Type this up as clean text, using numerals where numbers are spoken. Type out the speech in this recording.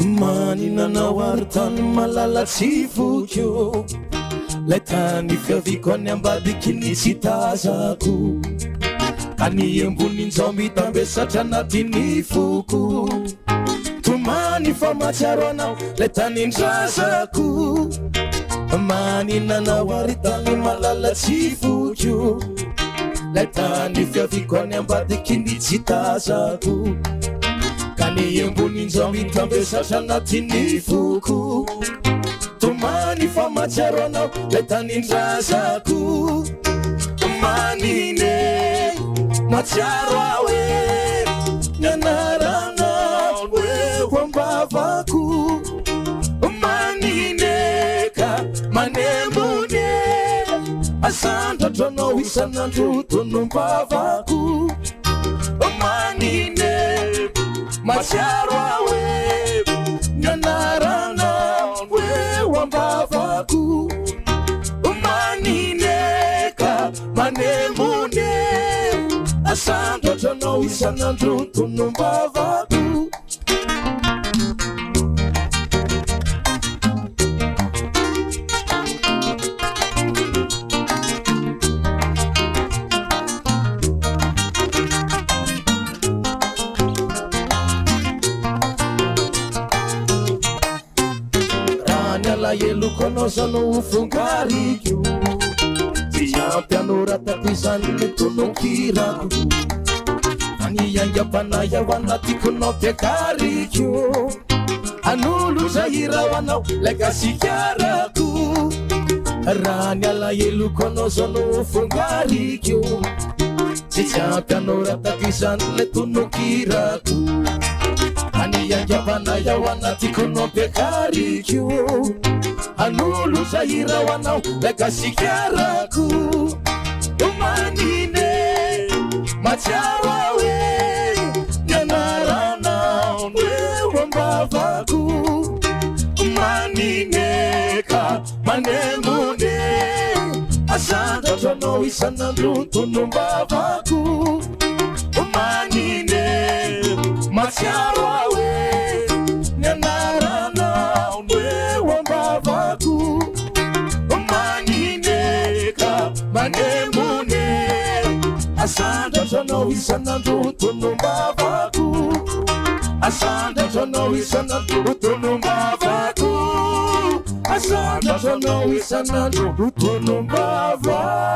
maninana wartany malalatsy fokio lay tany fiaviko any ambadiky ny tsy tazako any ambonin'izao mitambesatra anatin'ny foko tomany fa matsiaro anao lay tany ndrazako maninana wartany malalatsy fokio lay tany fiaviko any ambadiky ny tsy tazako kany ambonin'izao mitambesatra anatin'ny foko tomany fa matsiaro anao lay tany ndrazako manine matsiaro aho e nianarana hoe ho ambavako manine ka manemone asandratra anao isan'andro tonombavako manine matsiaro aho e nianarana hoe ho ambavako manine ka manemone asandratra anao isan'andro tonombavako eloko anao zano fongariko tsy ampy anoratako izany metononkirako aniangam-panay ao anatiko nao piakariko anolo zahira ho anao lay gasikarako raha ny ala eloko anao zano fongariko tsy ampy anoratako izany metononkirako aniangam-panay ao anatiko nao piakariko anolo zahira ho anao lay gasikarako manine matsiaro aho e nianaranao hoe ho ambavako manine ka manemone asandratra anao isan'andro tonombavako manine matsiaro aho e nianaranao hoe ho ambavako manine ka manemone asandratra anao isan'andro tonombavako asandratra anao isan'andro tonombavako asandratra anao isan'andro tonombavako